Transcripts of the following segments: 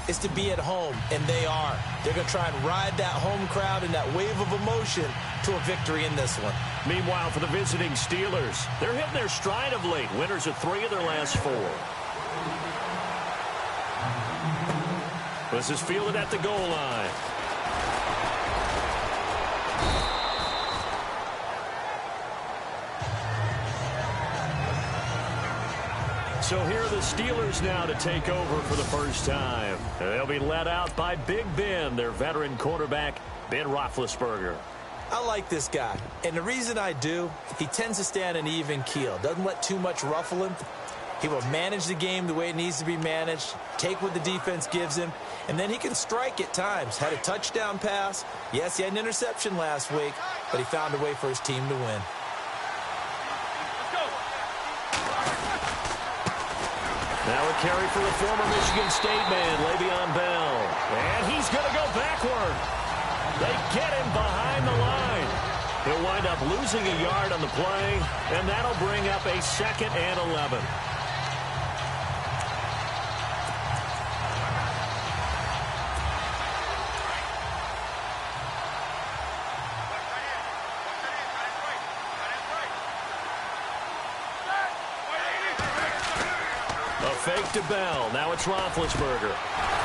is to be at home, and they are. They're going to try and ride that home crowd and that wave of emotion to a victory in this one. Meanwhile, for the visiting Steelers, they're hitting their stride of late. Winners of 3 of their last 4. This is fielded at the goal line. So here are the Steelers now to take over for the first time. They'll be led out by Big Ben, their veteran quarterback, Ben Roethlisberger. I like this guy, and the reason I do, he tends to stay on an even keel. Doesn't let too much ruffle him. He will manage the game the way it needs to be managed, take what the defense gives him, and then he can strike at times. Had a touchdown pass. Yes, he had an interception last week, but he found a way for his team to win. Now a carry for the former Michigan State man, Le'Veon Bell. And he's going to go backward. They get him behind the line. He'll wind up losing a yard on the play, and that'll bring up a 2nd and 11. Fake to Bell. Now it's Roethlisberger.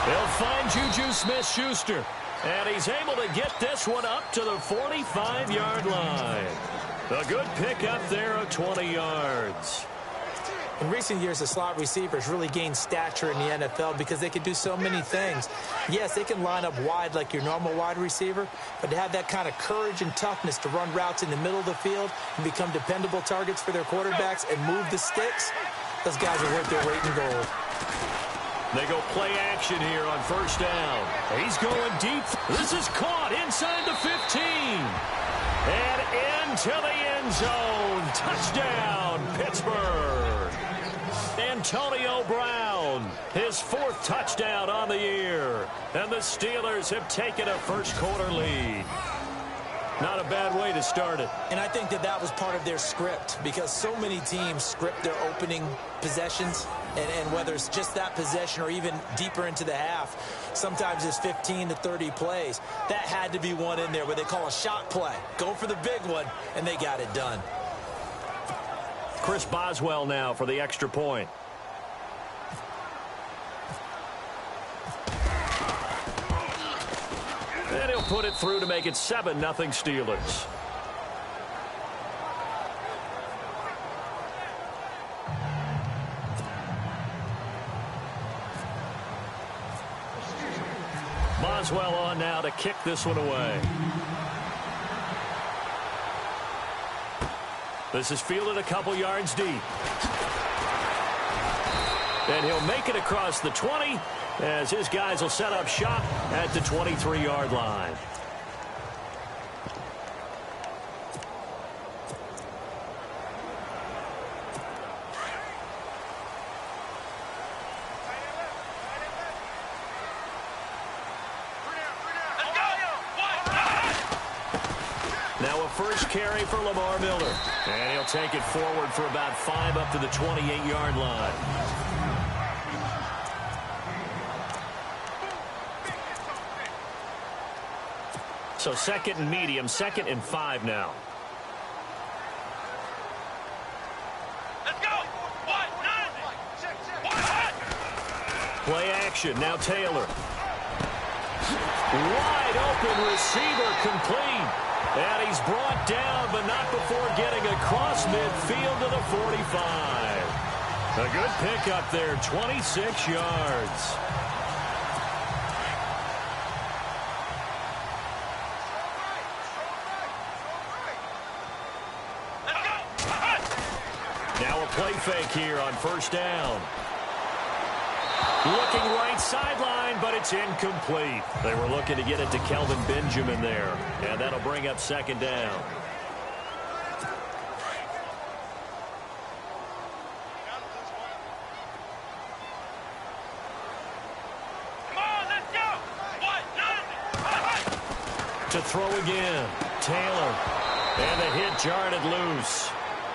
He'll find Juju Smith-Schuster. And he's able to get this one up to the 45-yard line. A good pickup there of 20 yards. In recent years, the slot receivers really gained stature in the NFL because they can do so many things. Yes, they can line up wide like your normal wide receiver, but to have that kind of courage and toughness to run routes in the middle of the field and become dependable targets for their quarterbacks and move the sticks, those guys are worth their weight in gold. They go play action here on first down. He's going deep. This is caught inside the 15. And into the end zone. Touchdown, Pittsburgh. Antonio Brown, his 4th touchdown on the year. And the Steelers have taken a first-quarter lead. Not a bad way to start it. And I think that was part of their script because so many teams script their opening possessions. And whether it's just that possession or even deeper into the half, sometimes it's 15 to 30 plays. That had to be one in there where they call a shot play. Go for the big one, and they got it done. Chris Boswell now for the extra point. And he'll put it through to make it 7-0 Steelers. Boswell on now to kick this one away. This is fielded a couple yards deep. And he'll make it across the 20 as his guys will set up shop at the 23-yard line. Now a first carry for Lamar Miller. And he'll take it forward for about 5 up to the 28-yard line. So 2nd and medium, 2nd and 5 now. Let's go. Play action. Now Taylor. Wide open receiver complete. And he's brought down, but not before getting across midfield to the 45. A good pickup there, 26 yards. Now a play fake here on first down. Looking right sideline, but it's incomplete. They were looking to get it to Kelvin Benjamin there, and that'll bring up 2nd down. Come on, let's go. To throw again, Taylor. And the hit jarred it loose.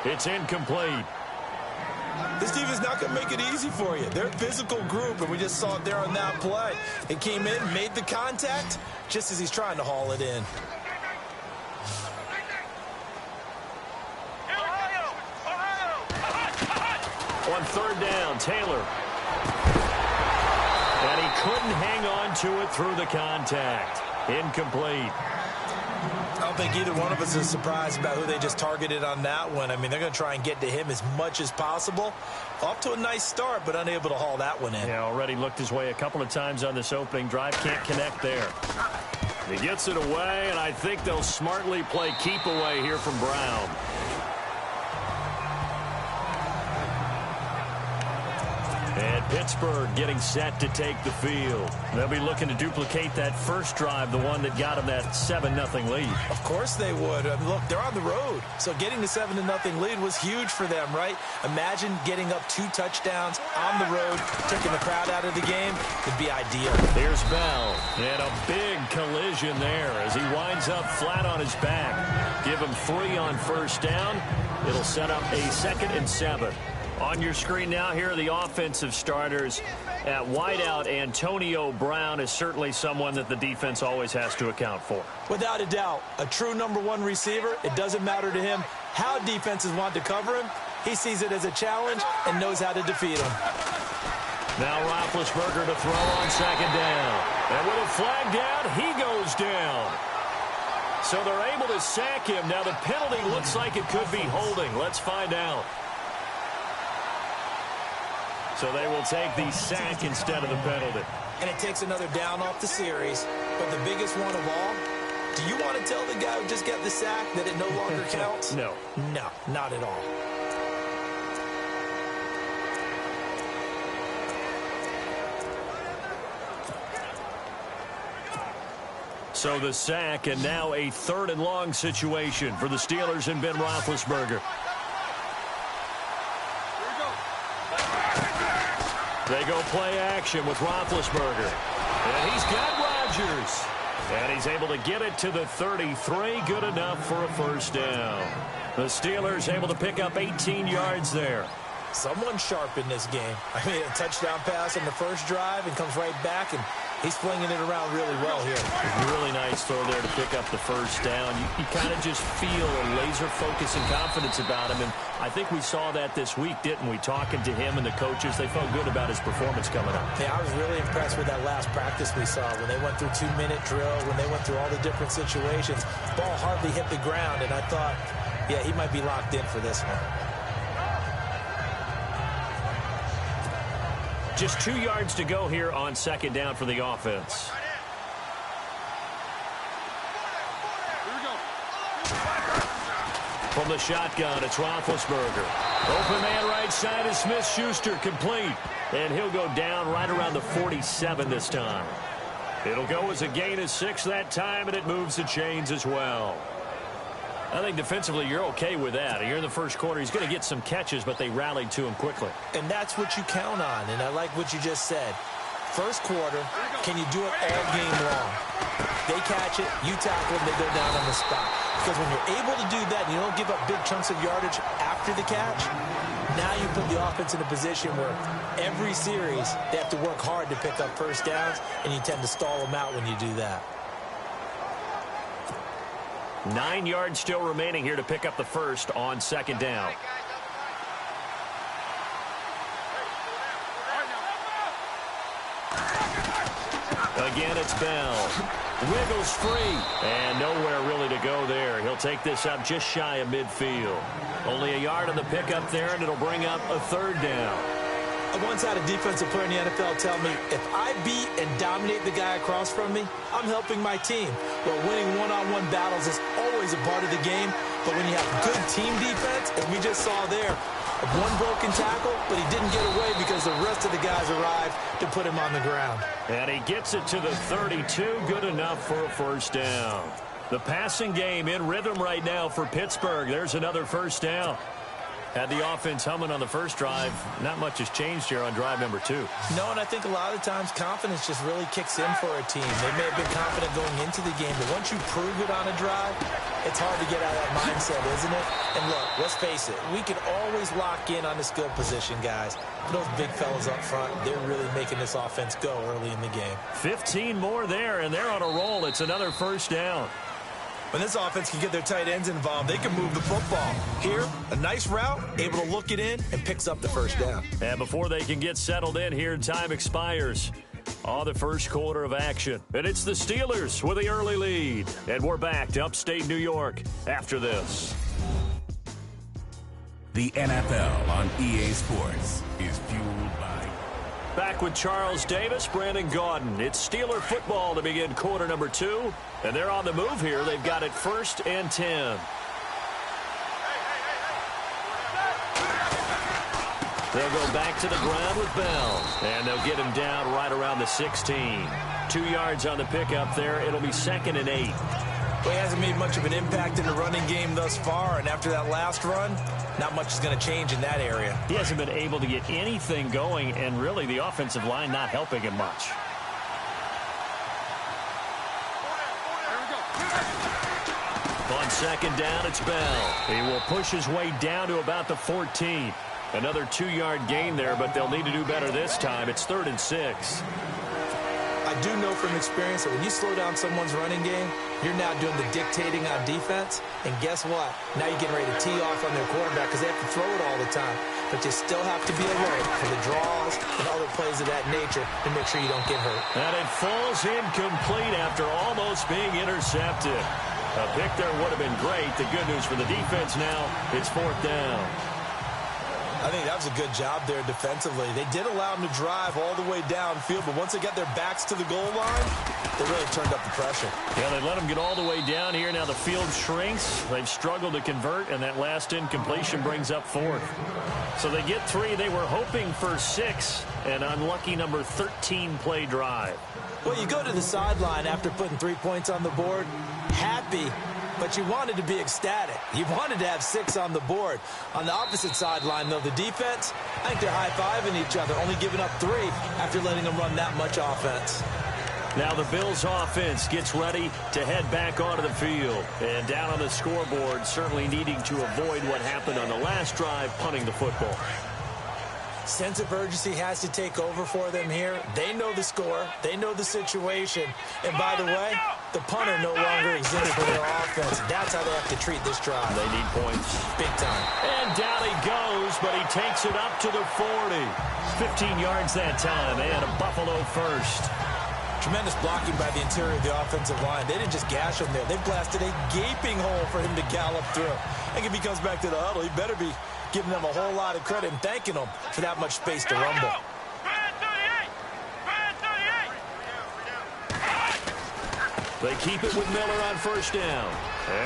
It's incomplete. This team is not going to make it easy for you. They're a physical group, and we just saw it there on that play. It came in, made the contact, just as he's trying to haul it in. On third down, Taylor. And he couldn't hang on to it through the contact. Incomplete. I don't think either one of us is surprised about who they just targeted on that one. I mean, they're going to try and get to him as much as possible. Off to a nice start, but unable to haul that one in. Yeah, already looked his way a couple of times on this opening drive. Can't connect there. He gets it away, and I think they'll smartly play keep away here from Brown. And Pittsburgh getting set to take the field. They'll be looking to duplicate that first drive, the one that got them that 7-0 lead. Of course they would. I mean, look, they're on the road. So getting the 7-0 lead was huge for them, right? Imagine getting up 2 touchdowns on the road, taking the crowd out of the game. Would be ideal. Here's Bell. And a big collision there as he winds up flat on his back. Give him 3 on first down. It'll set up a 2nd and 7. On your screen now, here are the offensive starters. At wideout, Antonio Brown is certainly someone that the defense always has to account for. Without a doubt, a true #1 receiver. It doesn't matter to him how defenses want to cover him. He sees it as a challenge and knows how to defeat him. Now Roethlisberger to throw on 2nd down. And with a flag down, he goes down. So they're able to sack him. Now the penalty looks like it could be holding. Let's find out. So they will take the sack instead of the penalty. And it takes another down off the series. But the biggest one of all, do you want to tell the guy who just got the sack that it no longer counts? No. No, not at all. So the sack, and now a 3rd and long situation for the Steelers and Ben Roethlisberger. They go play action with Roethlisberger. And he's got Rodgers. And he's able to get it to the 33. Good enough for a first down. The Steelers able to pick up 18 yards there. Someone sharp in this game. I mean, a touchdown pass on the first drive and comes right back, and he's flinging it around really well here. Really nice throw there to pick up the first down. You kind of just feel a laser focus and confidence about him, and I think we saw that this week, didn't we? Talking to him and the coaches, they felt good about his performance coming up. Yeah, I was really impressed with that last practice we saw when they went through 2-minute drill, when they went through all the different situations. Ball hardly hit the ground, and I thought, yeah, he might be locked in for this one. Just 2 yards to go here on 2nd down for the offense. From the shotgun, it's Roethlisberger. Open man right side is Smith-Schuster, complete. And he'll go down right around the 47 this time. It'll go as a gain of 6 that time, and it moves the chains as well. I think defensively you're okay with that. Here in the first quarter, he's going to get some catches, but they rallied to him quickly. And that's what you count on, and I like what you just said. First quarter, can you do it all game long? They catch it, you tackle them, they go down on the spot. Because when you're able to do that, and you don't give up big chunks of yardage after the catch, now you put the offense in a position where every series they have to work hard to pick up first downs, and you tend to stall them out when you do that. 9 yards still remaining here to pick up the first on 2nd down. Again, it's Bell. Wiggles free. And nowhere really to go there. He'll take this up just shy of midfield. Only a yard on the pickup there, and it'll bring up a 3rd down. I once had a defensive player in the NFL tell me, if I beat and dominate the guy across from me, I'm helping my team. Well, winning one-on-one battles is always a part of the game, but when you have good team defense, as we just saw there, one broken tackle, but he didn't get away because the rest of the guys arrived to put him on the ground. And he gets it to the 32, good enough for a first down. The passing game in rhythm right now for Pittsburgh. There's another first down. Had the offense humming on the first drive. Not much has changed here on drive number 2. No, and I think a lot of the times confidence just really kicks in for a team. They may have been confident going into the game, but once you prove it on a drive, it's hard to get out of that mindset, isn't it? And look, let's face it, we can always lock in on the skill position, guys. But those big fellas up front, they're really making this offense go early in the game. 15 more there, and they're on a roll. It's another first down. When this offense can get their tight ends involved, they can move the football. Here, a nice route, able to look it in, and picks up the first down. And before they can get settled in here, time expires on the first quarter of action. And it's the Steelers with the early lead. And we're back to upstate New York after this. The NFL on EA Sports is fueled by... Back with Charles Davis, Brandon Gaudin. It's Steeler football to begin quarter number 2. And they're on the move here. They've got it 1st and 10. They'll go back to the ground with Bell. And they'll get him down right around the 16. 2 yards on the pickup there. It'll be 2nd and 8. Well, he hasn't made much of an impact in the running game thus far, and after that last run, not much is going to change in that area. He hasn't been able to get anything going, and really the offensive line not helping him much. On 2nd down, it's Bell. He will push his way down to about the 14. Another 2-yard gain there, but they'll need to do better this time. It's 3rd and 6. I do know from experience that when you slow down someone's running game, you're now doing the dictating on defense. And guess what? Now you're getting ready to tee off on their quarterback because they have to throw it all the time. But you still have to be alert for the draws and other plays of that nature to make sure you don't get hurt. And it falls incomplete after almost being intercepted. A pick there would have been great. The good news for the defense now, it's 4th down. I think that was a good job there defensively. They did allow them to drive all the way downfield, but once they got their backs to the goal line, they really turned up the pressure. Yeah, they let them get all the way down here. Now the field shrinks. They've struggled to convert, and that last incompletion brings up 4th. So they get 3. They were hoping for 6, an unlucky number 13 play drive. Well, you go to the sideline after putting 3 points on the board, happy, but you wanted to be ecstatic. You wanted to have 6 on the board. On the opposite sideline, though, the defense, I think they're high-fiving each other, only giving up 3 after letting them run that much offense. Now the Bills offense gets ready to head back onto the field. And down on the scoreboard, certainly needing to avoid what happened on the last drive, punting the football. Sense of urgency has to take over for them here. They know the score. They know the situation. And by the way, the punter no longer exists for their offense. That's how they have to treat this drive. They need points. Big time. And down he goes, but he takes it up to the 40. 15 yards that time, and a Buffalo first. Tremendous blocking by the interior of the offensive line. They didn't just gash him there. They blasted a gaping hole for him to gallop through. I think if he comes back to the huddle, he better be giving them a whole lot of credit and thanking them for that much space to rumble. They keep it with Miller on 1st down.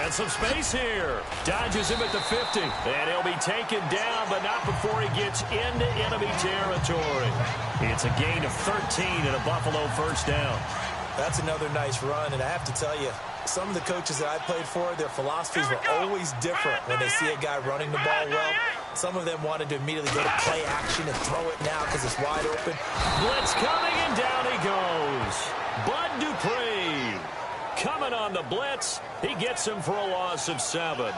And some space here. Dodges him at the 50. And he'll be taken down, but not before he gets into enemy territory. It's a gain of 13 and a Buffalo 1st down. That's another nice run, and I have to tell you, some of the coaches that I played for, their philosophies were always different when they see a guy running the ball well. Some of them wanted to immediately go to play action and throw it now because it's wide open. Blitz coming, and down he goes. Bud Dupree coming on the blitz. He gets him for a loss of 7.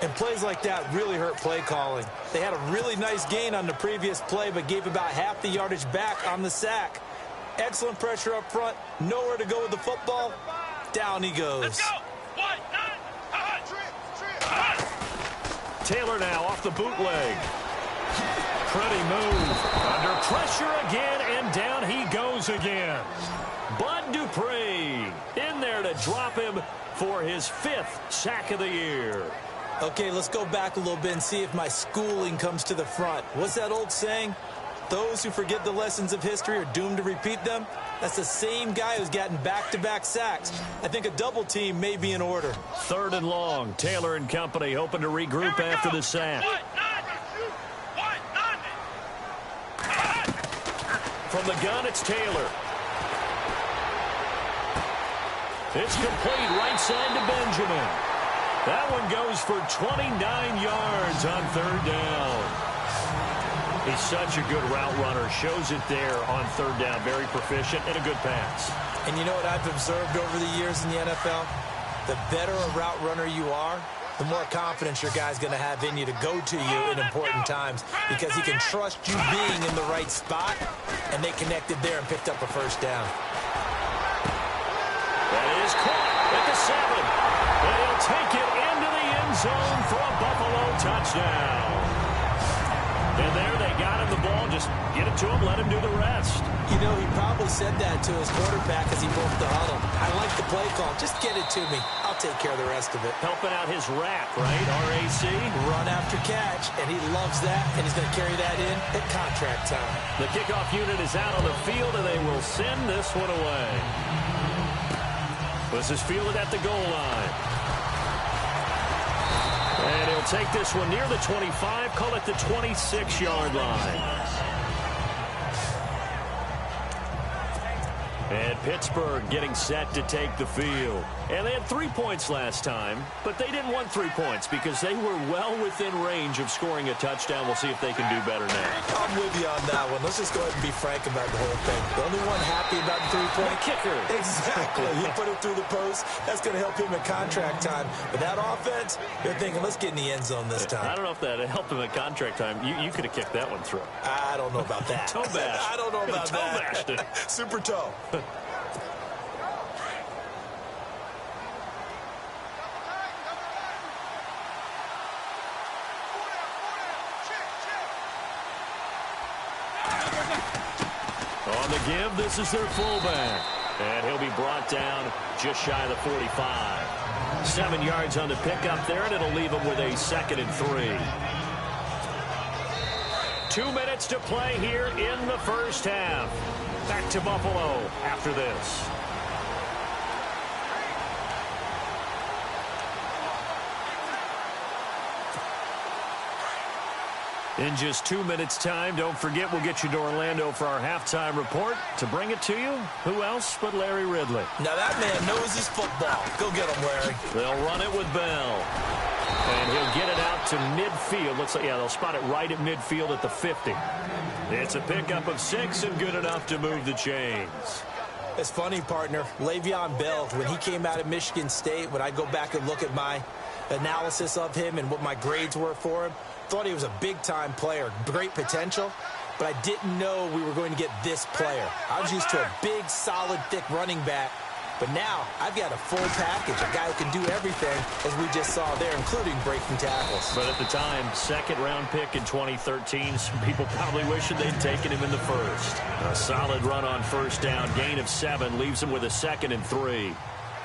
And plays like that really hurt play calling. They had a really nice gain on the previous play, but gave about half the yardage back on the sack. Excellent pressure up front. Nowhere to go with the football. Down he goes. Let's go. 1, 9, Taylor now off the bootleg. Pretty move. Under pressure again, and down he goes again. Bud Dupree in there to drop him for his 5th sack of the year. Okay, let's go back a little bit and see if my schooling comes to the front. What's that old saying? Those who forget the lessons of history are doomed to repeat them. That's the same guy who's gotten back-to-back sacks. I think a double team may be in order. 3rd and long. Taylor and company hoping to regroup after the sack. From the gun, it's Taylor. It's complete right side to Benjamin. That one goes for 29 yards on third down. He's such a good route runner. Shows it there on third down. Very proficient and a good pass. And you know what I've observed over the years in the NFL? The better a route runner you are, the more confidence your guy's going to have in you to go to you in important times because he can trust you being in the right spot, and they connected there and picked up a first down. That is caught at the 7. And he'll take it into the end zone for a Buffalo touchdown. And there they got him the ball. Just get it to him, let him do the rest. You know, he probably said that to his quarterback as he broke the huddle. I like the play call. Just get it to me. I'll take care of the rest of it. Helping out his RAC, right? R-A-C? Run after catch, and he loves that, and he's going to carry that in at contract time. The kickoff unit is out on the field, and they will send this one away. This is fielded at the goal line. And he'll take this one near the 25, call it the 26-yard line. And Pittsburgh getting set to take the field. And they had 3 points last time, but they didn't want 3 points because they were well within range of scoring a touchdown. We'll see if they can do better now. I'm with you on that one. Let's just go ahead and be frank about the whole thing. The only one happy about the 3-point kicker. Exactly. He put it through the post. That's going to help him at contract time. But that offense, they're thinking, let's get in the end zone this time. I don't know if that helped him at contract time. You could have kicked that one through. I don't know about that. Toe bash. I don't know about toe that. bashed it. Super toe. On the give, this is their fullback. And he'll be brought down just shy of the 45. 7 yards on the pickup there, and it'll leave him with a 2nd and 3. 2 minutes to play here in the first half. Back to Buffalo after this. In just 2 minutes' time, don't forget we'll get you to Orlando for our halftime report. To bring it to you, who else but Larry Ridley? Now that man knows his football. Go get him, Larry. They'll run it with Bell. And he'll get it out to midfield. Looks like, yeah, they'll spot it right at midfield at the 50. It's a pickup of 6 and good enough to move the chains. It's funny, partner. Le'Veon Bell, when he came out of Michigan State, when I go back and look at my analysis of him and what my grades were for him, thought he was a big-time player, great potential, but I didn't know we were going to get this player. I was used to a big, solid, thick running back, but now I've got a full package, a guy who can do everything, as we just saw there, including breaking tackles. But at the time, 2nd-round pick in 2013, some people probably wishing they'd taken him in the first. A solid run on first down, gain of 7, leaves him with a 2nd and 3.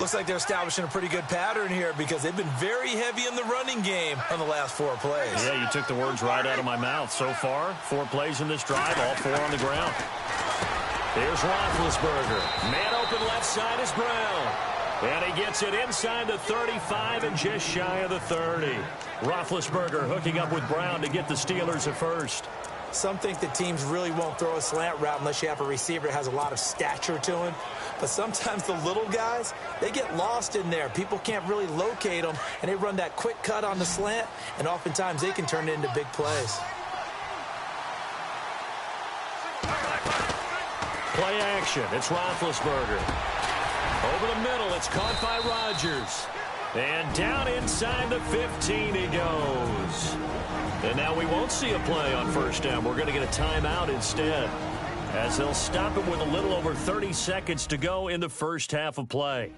Looks like they're establishing a pretty good pattern here because they've been very heavy in the running game on the last 4 plays. Yeah, you took the words right out of my mouth. So far, 4 plays in this drive, all 4 on the ground. Here's Roethlisberger. Man open left side is Brown. And he gets it inside the 35 and just shy of the 30. Roethlisberger hooking up with Brown to get the Steelers a first. Some think that teams really won't throw a slant route unless you have a receiver that has a lot of stature to him. But sometimes the little guys, they get lost in there. People can't really locate them, and they run that quick cut on the slant, and oftentimes they can turn it into big plays. Play action. It's Roethlisberger. Over the middle, it's caught by Rodgers. And down inside the 15 he goes. And now we won't see a play on first down. We're going to get a timeout instead, as they'll stop it with a little over 30 seconds to go in the first half of play.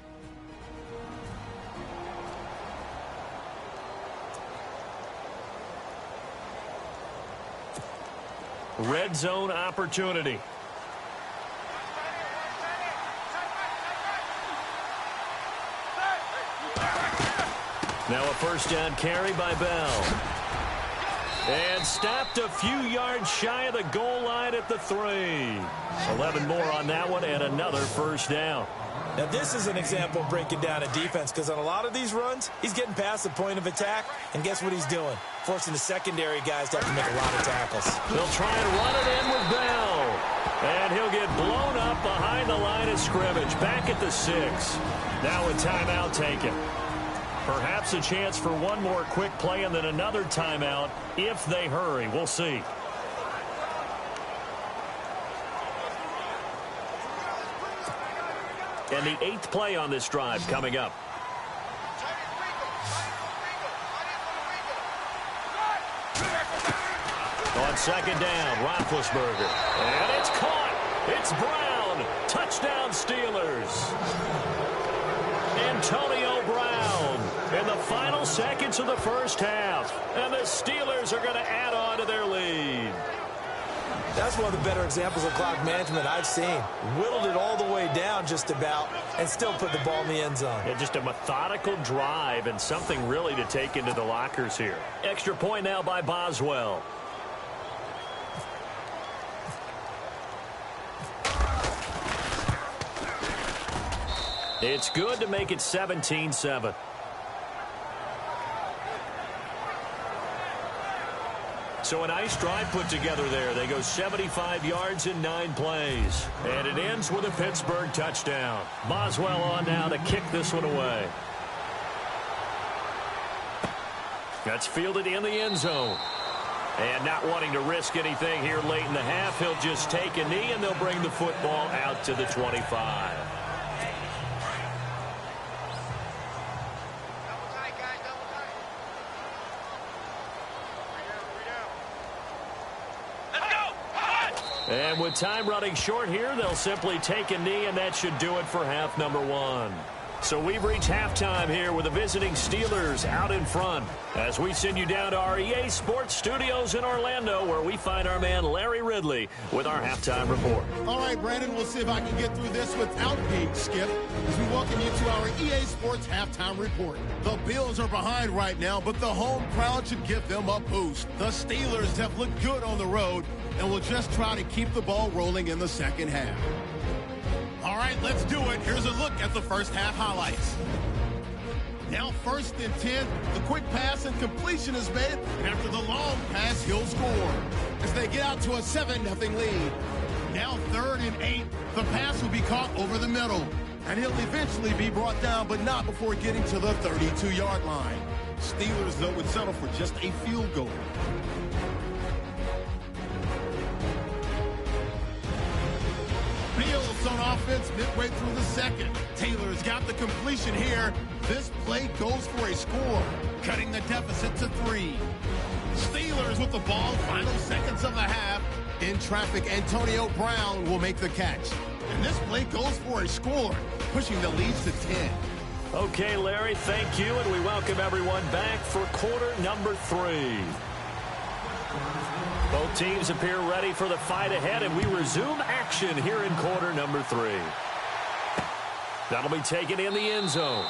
Red zone opportunity. Now a first down carry by Bell. And stopped a few yards shy of the goal line at the 3. 11 more on that one and another first down. Now this is an example of breaking down a defense because on a lot of these runs, he's getting past the point of attack, and guess what he's doing? Forcing the secondary guys to have to make a lot of tackles. They'll try and run it in with Bell. And he'll get blown up behind the line of scrimmage. Back at the 6. Now a timeout taken. Perhaps a chance for one more quick play and then another timeout if they hurry. We'll see. And the 8th play on this drive coming up. On second down, Roethlisberger. And it's caught. It's Brown. Touchdown, Steelers. Antonio Brown in the final seconds of the first half. And the Steelers are going to add on to their lead. That's one of the better examples of clock management I've seen. Whittled it all the way down just about and still put the ball in the end zone. Yeah, just a methodical drive and something really to take into the lockers here. Extra point now by Boswell. It's good to make it 17-7. So a nice drive put together there. They go 75 yards in 9 plays. And it ends with a Pittsburgh touchdown. Boswell on now to kick this one away. That's fielded in the end zone. And not wanting to risk anything here late in the half, he'll just take a knee and they'll bring the football out to the 25. And with time running short here, they'll simply take a knee, and that should do it for half number 1. So we've reached halftime here with the visiting Steelers out in front as we send you down to our EA Sports Studios in Orlando, where we find our man Larry Ridley with our halftime report. All right, Brandon, we'll see if I can get through this without being skipped as we welcome you to our EA Sports halftime report. The Bills are behind right now, but the home crowd should give them a boost. The Steelers have looked good on the road and will just try to keep the ball rolling in the second half. All right, let's do it. Here's a look at the first half highlights. Now 1st and 10, the quick pass and completion is made, and after the long pass, he'll score as they get out to a 7-0 lead. Now 3rd and 8, the pass will be caught over the middle, and he'll eventually be brought down, but not before getting to the 32-yard line. Steelers, though, would settle for just a field goal. Bills on offense midway through the second. Taylor's got the completion here. This play goes for a score, cutting the deficit to 3. Steelers with the ball, final seconds of the half. In traffic, Antonio Brown will make the catch. And this play goes for a score, pushing the leads to 10. Okay, Larry, thank you, and we welcome everyone back for quarter number 3. Both teams appear ready for the fight ahead, and we resume action here in quarter number 3. That'll be taken in the end zone.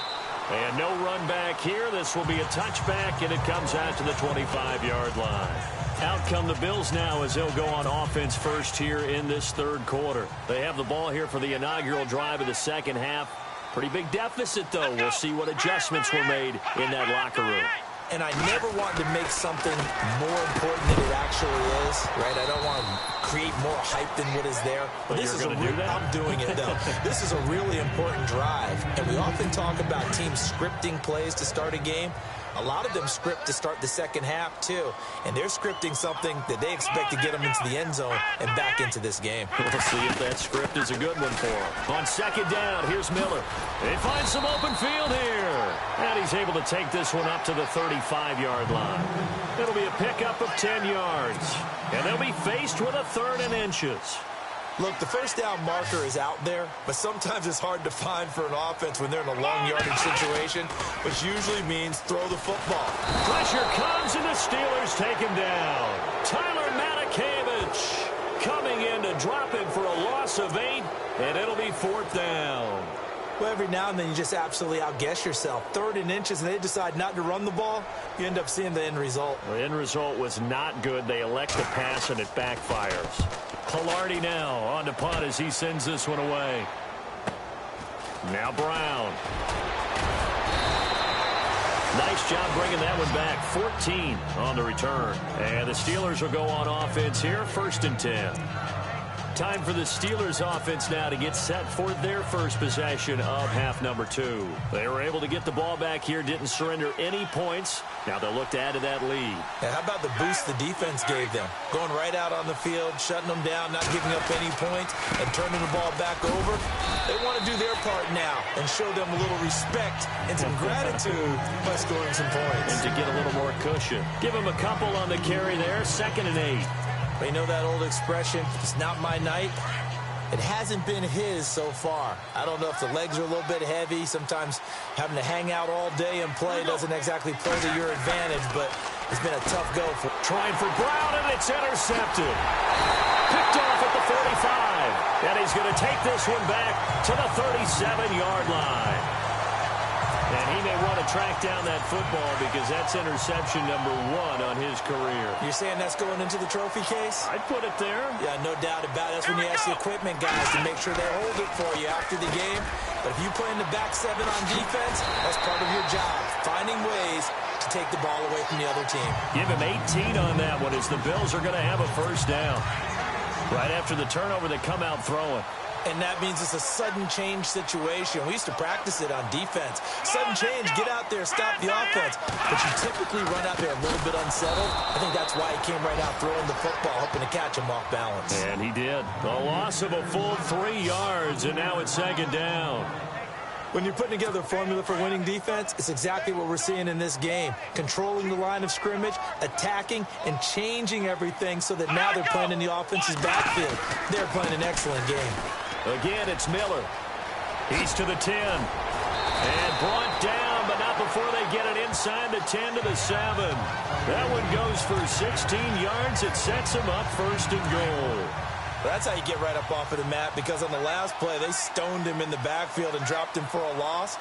And no run back here. This will be a touchback, and it comes out to the 25-yard line. Out come the Bills now as they'll go on offense first here in this 3rd quarter. They have the ball here for the inaugural drive of the second half. Pretty big deficit, though. We'll see what adjustments were made in that locker room. And I never want to make something more important than it actually is, right? I don't want to create more hype than what is there. But this is going to do that? I'm doing it, though. This is a really important drive. And we often talk about teams scripting plays to start a game. A lot of them script to start the second half, too. And they're scripting something that they expect to get them into the end zone and back into this game. We'll see if that script is a good one for them. On second down, here's Miller. They find some open field here. And he's able to take this one up to the 35-yard line. It'll be a pickup of 10 yards. And they'll be faced with a 3rd and inches. Look, the first down marker is out there, but sometimes it's hard to find for an offense when they're in a long yardage situation, which usually means throw the football. Pressure comes, and the Steelers take him down. Tyler Matakevich coming in to drop him for a loss of 8, and it'll be 4th down. Well, every now and then you just absolutely outguess yourself. 3rd and inches, and they decide not to run the ball. You end up seeing the end result. The end result was not good. They elect to pass, and it backfires. Pilardi now on to punt as he sends this one away. Now Brown. Nice job bringing that one back. 14 on the return. And the Steelers will go on offense here. 1st and 10. Time for the Steelers offense now to get set for their first possession of half number 2. They were able to get the ball back here, didn't surrender any points. Now they'll look to add to that lead. Now, how about the boost the defense gave them? Going right out on the field, shutting them down, not giving up any points, and turning the ball back over. They want to do their part now and show them a little respect and some gratitude by scoring some points. And to get a little more cushion. Give them a couple on the carry there, 2nd and 8. You know that old expression, it's not my night? It hasn't been his so far. I don't know if the legs are a little bit heavy. Sometimes having to hang out all day and play doesn't exactly play to your advantage, but it's been a tough go for trying for Brown, and it's intercepted. Picked off at the 45. And he's going to take this one back to the 37-yard line. And he may want to track down that football because that's interception number 1 on his career. You're saying that's going into the trophy case? I'd put it there. Yeah, no doubt about it. That's when you ask the equipment guys to make sure they hold it for you after the game. But if you play in the back 7 on defense, that's part of your job, finding ways to take the ball away from the other team. Give him 18 on that one as the Bills are going to have a first down. Right after the turnover, they come out throwing. And that means it's a sudden change situation. We used to practice it on defense. Sudden change, get out there, stop the offense. But you typically run out there a little bit unsettled. I think that's why he came right out throwing the football, hoping to catch him off balance. And he did. A loss of a full 3 yards, and now it's 2nd down. When you're putting together a formula for winning defense, it's exactly what we're seeing in this game. Controlling the line of scrimmage, attacking, and changing everything so that now they're playing in the offense's backfield. They're playing an excellent game. Again, it's Miller. He's to the 10. And brought down, but not before they get it inside the 10 to the 7. That one goes for 16 yards. It sets him up 1st and goal. That's how you get right up off of the mat, because on the last play, they stoned him in the backfield and dropped him for a loss.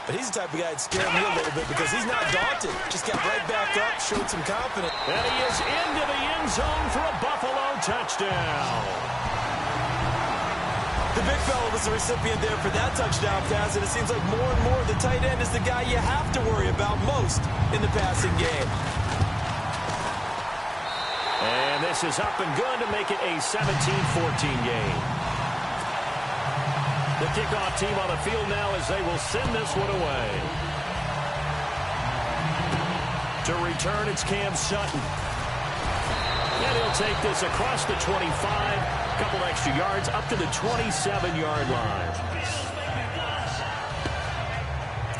But he's the type of guy that scared me a little bit because he's not daunted. Just got right back up, showed some confidence. And he is into the end zone for a Buffalo touchdown. The big fella was the recipient there for that touchdown pass, and it seems like more and more the tight end is the guy you have to worry about most in the passing game. And this is up and good to make it a 17-14 game. The kickoff team on the field now as they will send this one away. To return, it's Cam Sutton. And he'll take this across the 25, a couple extra yards, up to the 27-yard line.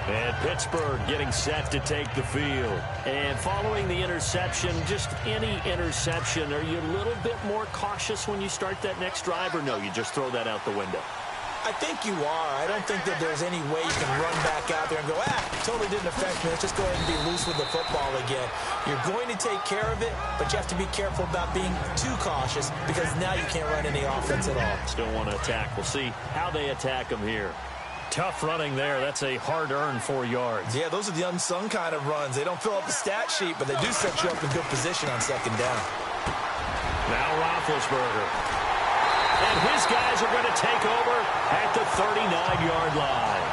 And Pittsburgh getting set to take the field. And following the interception, just any interception, are you a little bit more cautious when you start that next drive, or no, you just throw that out the window? I think you are. I don't think that there's any way you can run back out there and go, totally didn't affect me. Let's just go ahead and be loose with the football again. You're going to take care of it, but you have to be careful about being too cautious because now you can't run any offense at all. Still want to attack. We'll see how they attack them here. Tough running there. That's a hard-earned 4 yards. Yeah, those are the unsung kind of runs. They don't fill up the stat sheet, but they do set you up in good position on 2nd down. Now Roethlisberger. And his guys are going to take over at the 39-yard line.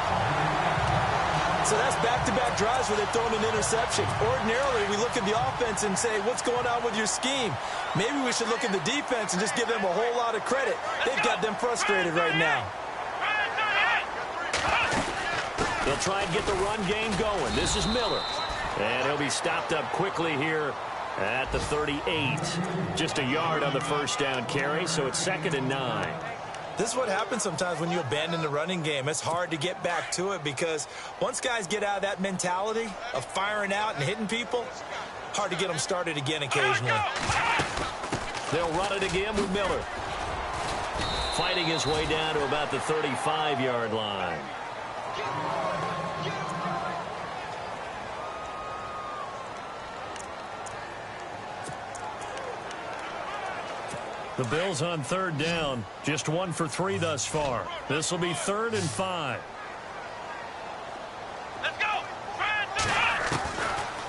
So that's back-to-back drives where they've thrown an interception. Ordinarily, we look at the offense and say, what's going on with your scheme? Maybe we should look at the defense and just give them a whole lot of credit. They've got them frustrated right now. They'll try and get the run game going. This is Miller. And he'll be stopped up quickly here at the 38. Just a yard on the first down carry, so it's 2nd and 9. This is what happens sometimes when you abandon the running game. It's hard to get back to it because once guys get out of that mentality of firing out and hitting people, hard to get them started again occasionally. They'll run it again with Miller. Fighting his way down to about the 35-yard line. The Bills on 3rd down. Just 1 for 3 thus far. This will be 3rd and 5. Let's go!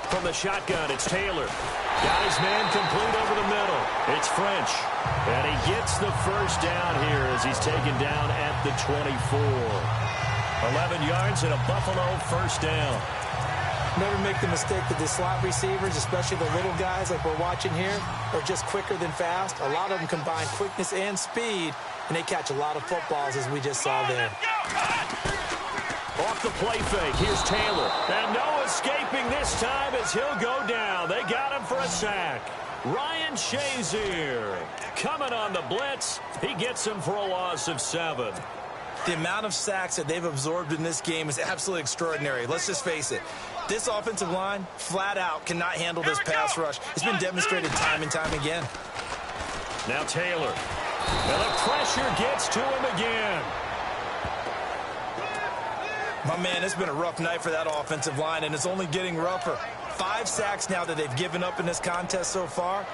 From the shotgun, it's Taylor. Got his man complete over the middle. It's French. And he gets the first down here as he's taken down at the 24. 11 yards and a Buffalo first down. Never make the mistake that the slot receivers, especially the little guys like we're watching here, are just quicker than fast. A lot of them combine quickness and speed, and they catch a lot of footballs, as we just saw there. Off the play fake, here's Taylor. And no escaping this time as he'll go down. They got him for a sack. Ryan Shazier coming on the blitz. He gets him for a loss of 7. The amount of sacks that they've absorbed in this game is absolutely extraordinary. Let's just face it. This offensive line, flat out, cannot handle this pass rush. It's been demonstrated time and time again. Now Taylor. And the pressure gets to him again. My man, it's been a rough night for that offensive line, and it's only getting rougher. 5 sacks now that they've given up in this contest so far.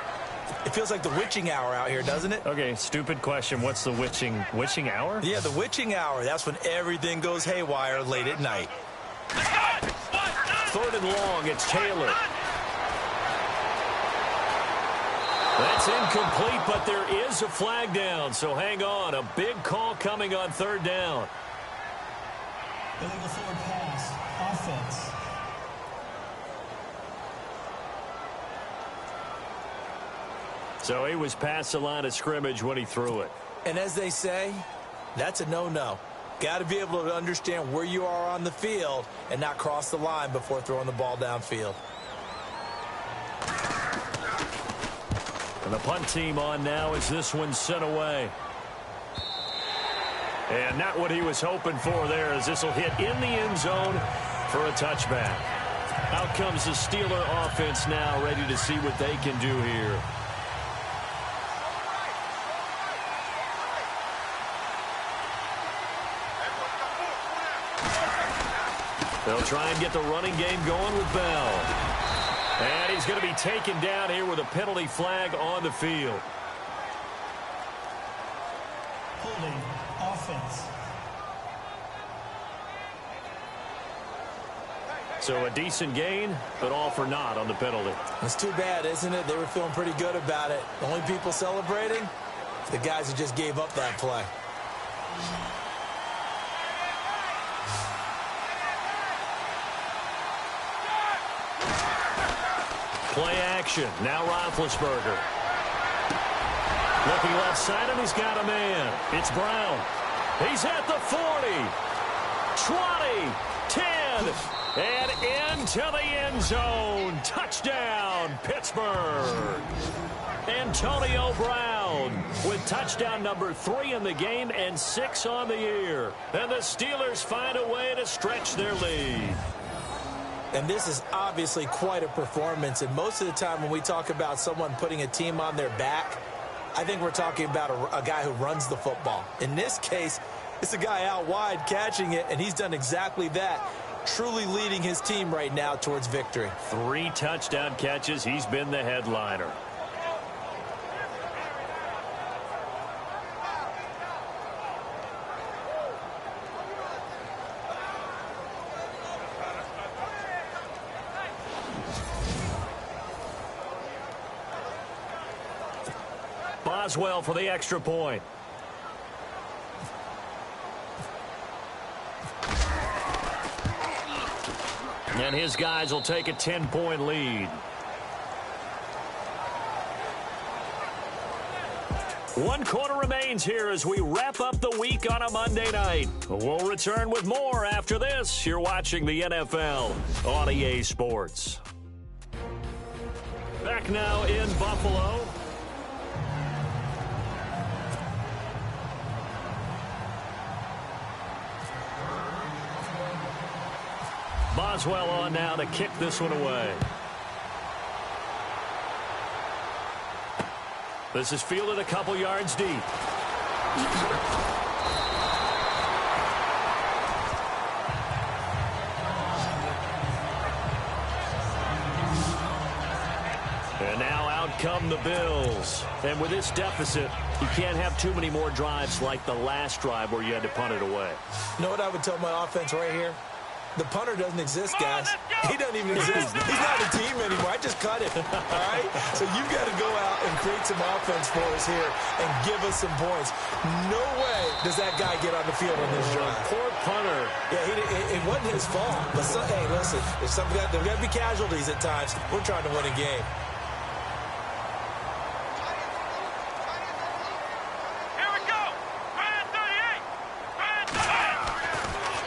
It feels like the witching hour out here, doesn't it? Okay, stupid question. What's the witching hour? Yeah, the witching hour. That's when everything goes haywire late at night. 3rd and long, it's Taylor. That's incomplete, but there is a flag down, so hang on. A big call coming on 3rd down. Illegal forward pass, offense. So he was past the line of scrimmage when he threw it. And as they say, that's a no-no. Got to be able to understand where you are on the field and not cross the line before throwing the ball downfield. And the punt team on now as this one's sent away. And not what he was hoping for there, as this will hit in the end zone for a touchback. Out comes the Steeler offense now, ready to see what they can do here. They'll try and get the running game going with Bell. And he's going to be taken down here with a penalty flag on the field. Holding offense. So a decent gain, but all for naught on the penalty. It's too bad, isn't it? They were feeling pretty good about it. The only people celebrating, the guys who just gave up that play. Play action. Now Roethlisberger. Looking left side, and he's got a man. It's Brown. He's at the 40. 20. 10. And into the end zone. Touchdown, Pittsburgh. Antonio Brown with touchdown number 3 in the game and 6 on the year. And the Steelers find a way to stretch their lead. And this is obviously quite a performance. And most of the time when we talk about someone putting a team on their back, I think we're talking about a guy who runs the football. In this case, it's a guy out wide catching it, and he's done exactly that, truly leading his team right now towards victory. 3 touchdown catches. He's been the headliner. Boswell for the extra point. And his guys will take a 10-point lead. One quarter remains here as we wrap up the week on a Monday night. We'll return with more after this. You're watching the NFL on EA Sports. Back now in Buffalo. Boswell on now to kick this one away. This is fielded a couple yards deep. And now out come the Bills. And with this deficit, you can't have too many more drives like the last drive where you had to punt it away. You know what I would tell my offense right here? The punter doesn't exist, guys. He doesn't even exist. He's not a team anymore. I just cut him, all right? So you've got to go out and create some offense for us here and give us some points. No way does that guy get on the field on this drive. Poor punter. Yeah, it wasn't his fault. But, hey, listen, there's got to be casualties at times. We're trying to win a game.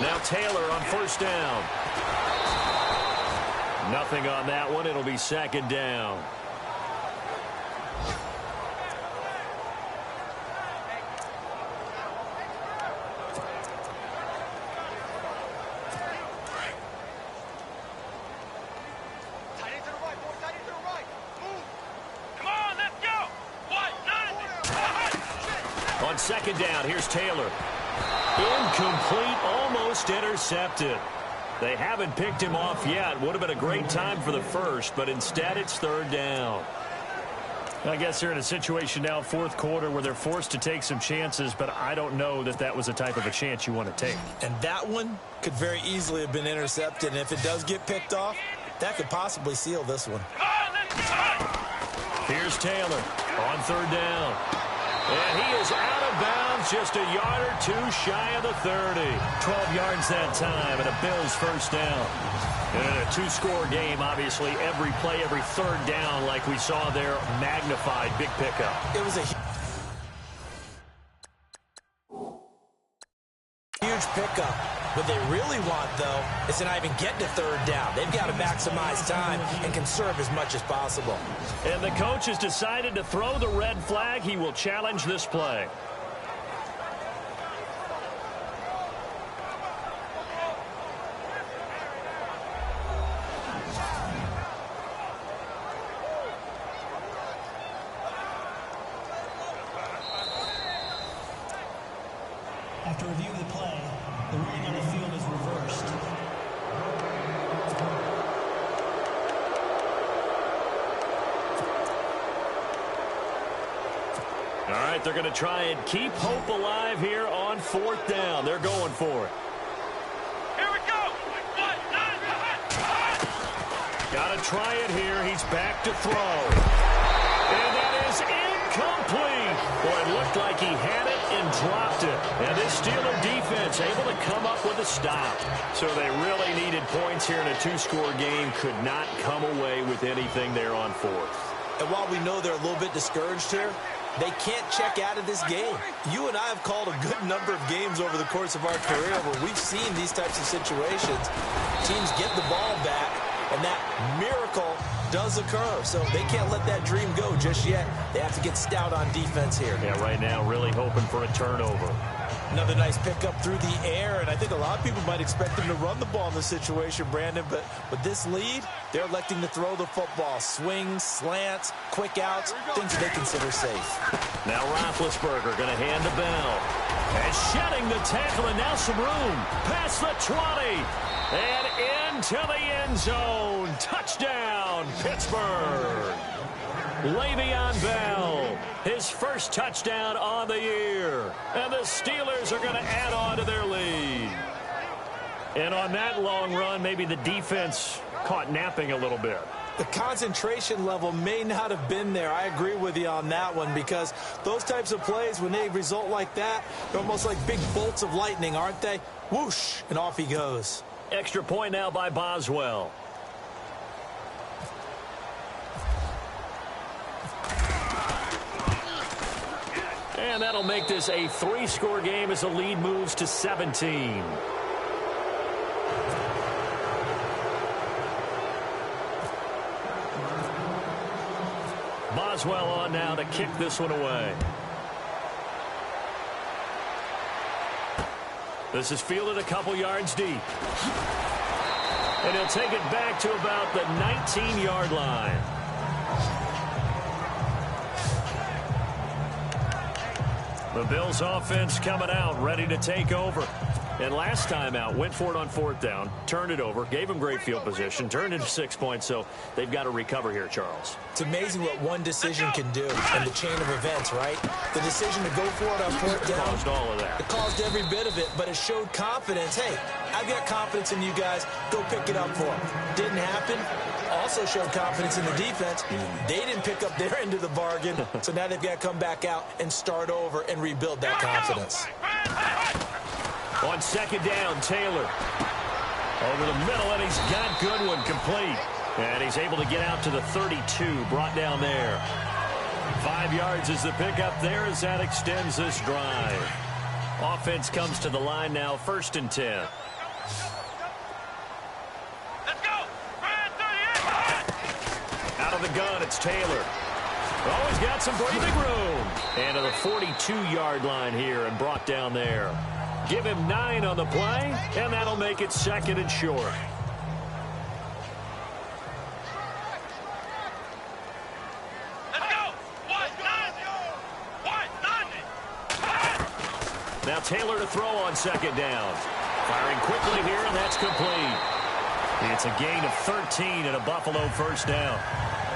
Now Taylor on first down. Nothing on that one. It'll be second down. On second down, here's Taylor. Incomplete, almost intercepted. They haven't picked him off yet. Would have been a great time for the first, but instead it's third down. I guess they're in a situation now, fourth quarter, where they're forced to take some chances, but I don't know that that was the type of a chance you want to take. And that one could very easily have been intercepted. And if it does get picked off, that could possibly seal this one. Here's Taylor on third down. And he is out of bounds, just a yard or two shy of the 30. 12 yards that time, and a Bills first down. And in a two-score game, obviously, every play, every third down, like we saw there, magnified, big pickup. It was a huge pickup. What they really want, though, is to not even get to third down. They've got to maximize time and conserve as much as possible. And the coach has decided to throw the red flag. He will challenge this play. After reviewing the play, the reading on the field is reversed. All right, they're going to try and keep hope alive here on fourth down. They're going for it. Here we go. Got to try it here. He's back to throw. And that is incomplete. Boy, it looked like he had it and dropped it. And this Steeler defense able to come up with a stop. So they really needed points here in a two-score game. Could not come away with anything there on fourth. And while we know they're a little bit discouraged here, they can't check out of this game. You and I have called a good number of games over the course of our career where we've seen these types of situations. Teams get the ball back, and that miracle does occur. So they can't let that dream go just yet. They have to get stout on defense here. Yeah, right now really hoping for a turnover. Another nice pickup through the air, and I think a lot of people might expect them to run the ball in this situation, Brandon, but with this lead, they're electing to throw the football. Swings, slants, quick outs, things they consider safe. Now Roethlisberger going to hand the bell. And shedding the tackle, and now some room. Past the 20. And into the end zone. Touchdown, Pittsburgh. Le'Veon Bell, his first touchdown on the year. And the Steelers are going to add on to their lead. And on that long run, maybe the defense caught napping a little bit. The concentration level may not have been there. I agree with you on that one, because those types of plays, when they result like that, they're almost like big bolts of lightning, aren't they? Whoosh, and off he goes. Extra point now by Boswell. And that'll make this a three-score game as the lead moves to 17. Boswell on now to kick this one away. This is fielded a couple yards deep. And he'll take it back to about the 19-yard line. The Bills offense coming out, ready to take over. And last time out, went for it on 4th down, turned it over, gave them great field position, turned into 6 points, so they've got to recover here, Charles. It's amazing what one decision can do in the chain of events, right? The decision to go for it on 4th down. Caused all of that. It caused every bit of it, but it showed confidence. Hey, I've got confidence in you guys. Go pick it up for them. Didn't happen. Also showed confidence in the defense. They didn't pick up their end of the bargain, so now they've got to come back out and start over and rebuild that confidence. On 2nd down, Taylor. Over the middle, and he's got Goodwin complete. And he's able to get out to the 32, brought down there. 5 yards is the pickup there as that extends this drive. Offense comes to the line now, 1st and 10. Out of the gun, it's Taylor. Oh, he's got some breathing room. And to the 42-yard line here and brought down there. Give him 9 on the play, and that'll make it 2nd and short. Now Taylor to throw on 2nd down. Firing quickly here, and that's complete. It's a gain of 13 and a Buffalo 1st down.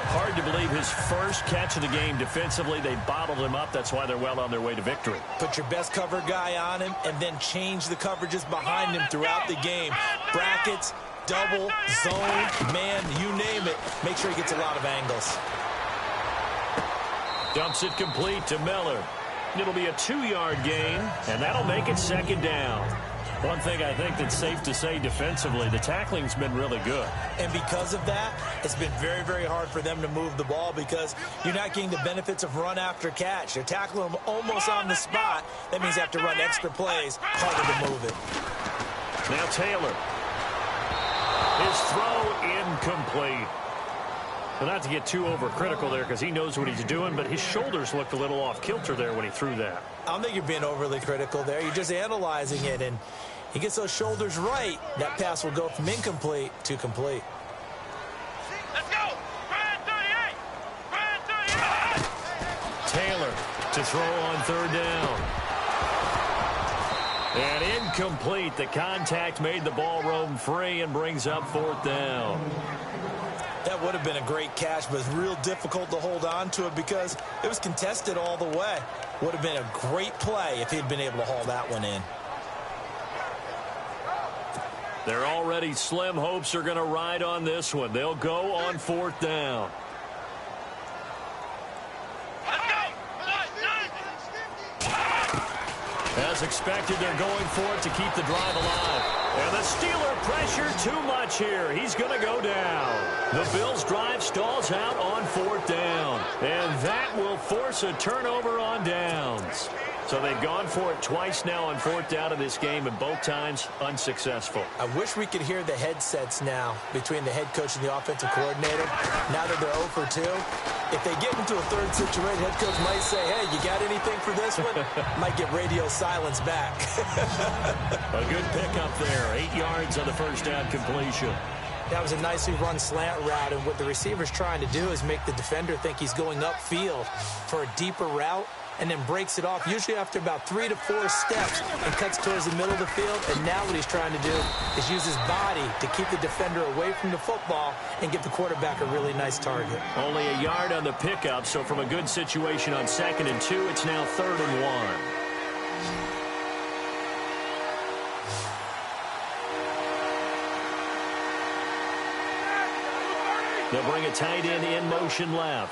Hard to believe his first catch of the game defensively. They bottled him up. That's why they're well on their way to victory. Put your best cover guy on him and then change the coverages behind him throughout the game. Brackets, double, zone, man, you name it. Make sure he gets a lot of angles. Dumps it complete to Miller. It'll be a 2-yard gain, and that'll make it 2nd down. One thing I think that's safe to say defensively, the tackling's been really good. And because of that, it's been very, very hard for them to move the ball because you're not getting the benefits of run after catch. They're tackling them almost on the spot. That means you have to run extra plays, harder to move it. Now Taylor. His throw incomplete. Well, not to get too overcritical there because he knows what he's doing, but his shoulders looked a little off kilter there when he threw that. I don't think you're being overly critical there. You're just analyzing it, and he gets those shoulders right. That pass will go from incomplete to complete. Let's go! Taylor to throw on 3rd down. And incomplete. The contact made the ball roam free and brings up 4th down. That would have been a great catch, but it's real difficult to hold on to it because it was contested all the way. Would have been a great play if he'd been able to haul that one in. Their already slim hopes are going to ride on this one. They'll go on 4th down. As expected, they're going for it to keep the drive alive. And the Steeler pressure too much here. He's going to go down. The Bills' drive stalls out on 4th down. And that will force a turnover on downs. So they've gone for it twice now on 4th down in this game, and both times unsuccessful. I wish we could hear the headsets now between the head coach and the offensive coordinator. Now that they're 0 for 2, if they get into a 3rd situation, head coach might say, hey, you got anything for this one? Might get radio silence back. A good pickup there. 8 yards on the 1st down completion. That was a nicely run slant route, and what the receiver's trying to do is make the defender think he's going upfield for a deeper route, and then breaks it off, usually after about 3 to 4 steps, and cuts towards the middle of the field. And now what he's trying to do is use his body to keep the defender away from the football and give the quarterback a really nice target. Only a yard on the pickup, so from a good situation on 2nd and 2, it's now 3rd and 1. They'll bring a tight end in motion left.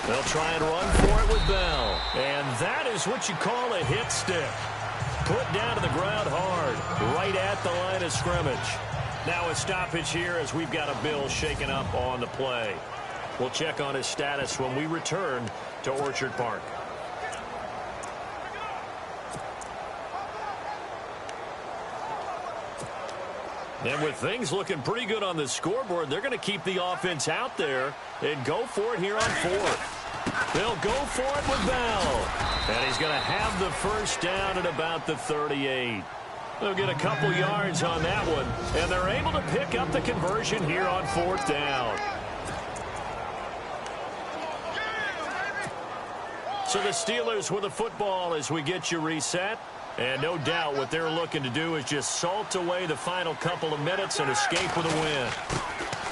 They'll try and run for it with Bell. And that is what you call a hit stick. Put down to the ground hard, right at the line of scrimmage. Now a stoppage here as we've got a Bill shaken up on the play. We'll check on his status when we return to Orchard Park. And with things looking pretty good on the scoreboard, they're going to keep the offense out there and go for it here on 4th. They'll go for it with Bell. And he's going to have the 1st down at about the 38. They'll get a couple yards on that one, and they're able to pick up the conversion here on 4th down. So the Steelers with the football as we get you reset. And no doubt what they're looking to do is just salt away the final couple of minutes and escape with a win.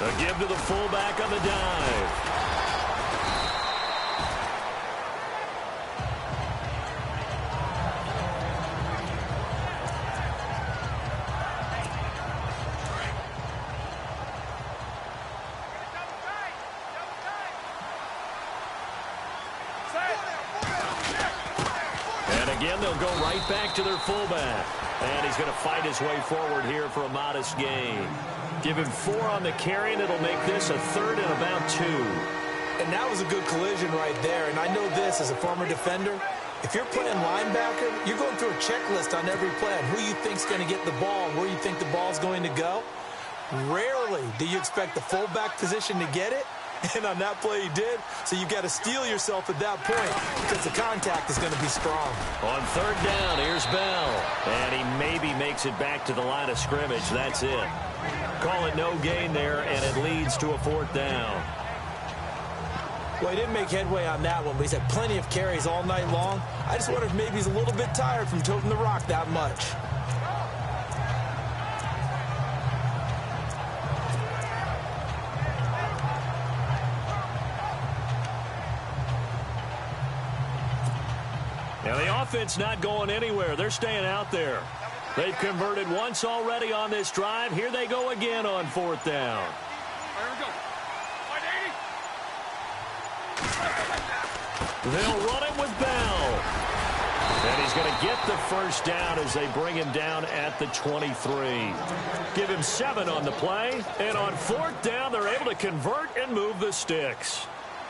A give to the fullback on the dive. Again, they'll go right back to their fullback. And he's going to fight his way forward here for a modest gain. Give him 4 on the carry, and it'll make this a 3rd and about 2. And that was a good collision right there. And I know this as a former defender. If you're playing linebacker, you're going through a checklist on every play on who you think's going to get the ball, where you think the ball's going to go. Rarely do you expect the fullback position to get it. And on that play he did, so you've got to steel yourself at that point because the contact is going to be strong. On 3rd down, here's Bell. And he maybe makes it back to the line of scrimmage. That's it. Call it no gain there, and it leads to a 4th down. Well, he didn't make headway on that one, but he's had plenty of carries all night long. I just wonder if maybe he's a little bit tired from toting the rock that much. Now, the offense not going anywhere. They're staying out there. They've converted once already on this drive. Here they go again on 4th down. Here we go. 180. They'll run it with Bell. And he's going to get the 1st down as they bring him down at the 23. Give him 7 on the play. And on 4th down, they're able to convert and move the sticks.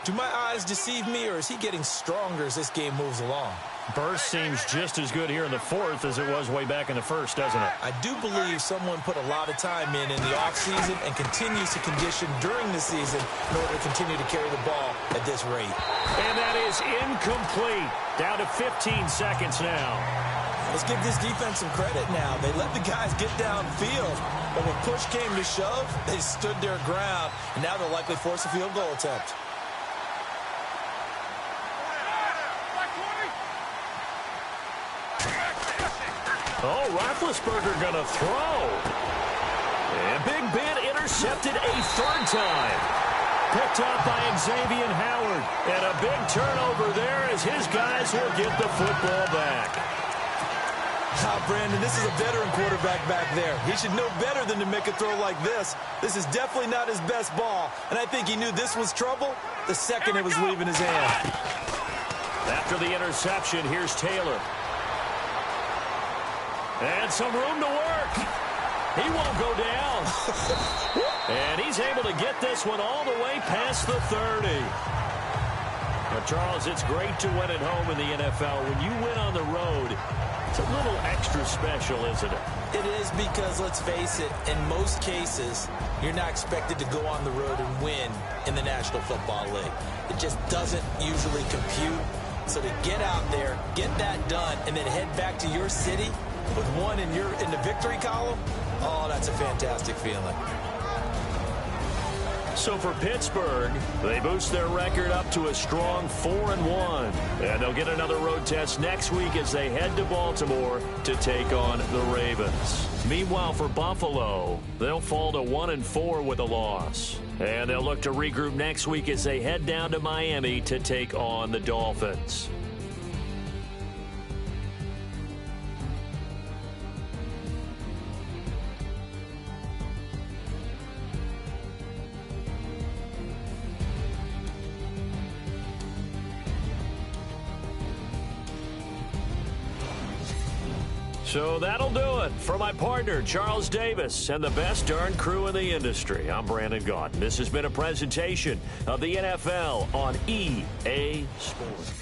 Do my eyes deceive me, or is he getting stronger as this game moves along? Burst seems just as good here in the 4th as it was way back in the 1st, doesn't it? I do believe someone put a lot of time in the offseason and continues to condition during the season in order to continue to carry the ball at this rate. And that is incomplete. Down to 15 seconds now. Let's give this defense some credit now. They let the guys get downfield, but when push came to shove, they stood their ground, and now they'll likely force a field goal attempt. Oh, Roethlisberger going to throw. And Big Ben intercepted a 3rd time. Picked up by Xavier Howard. And a big turnover there as his guys will get the football back. Brandon, this is a veteran quarterback back there. He should know better than to make a throw like this. This is definitely not his best ball. And I think he knew this was trouble the second it was leaving his hand. After the interception, here's Taylor. And some room to work. He won't go down. And he's able to get this one all the way past the 30. Now, Charles, it's great to win at home in the NFL. When you win on the road, it's a little extra special, isn't it? It is because, let's face it, in most cases, you're not expected to go on the road and win in the National Football League. It just doesn't usually compute. So to get out there, get that done, and then head back to your city with one in the victory column, oh, that's a fantastic feeling. So for Pittsburgh, they boost their record up to a strong 4-1. And they'll get another road test next week as they head to Baltimore to take on the Ravens. Meanwhile, for Buffalo, they'll fall to 1-4 with a loss. And they'll look to regroup next week as they head down to Miami to take on the Dolphins. So that'll do it for my partner, Charles Davis, and the best darn crew in the industry. I'm Brandon Gaudin. This has been a presentation of the NFL on EA Sports.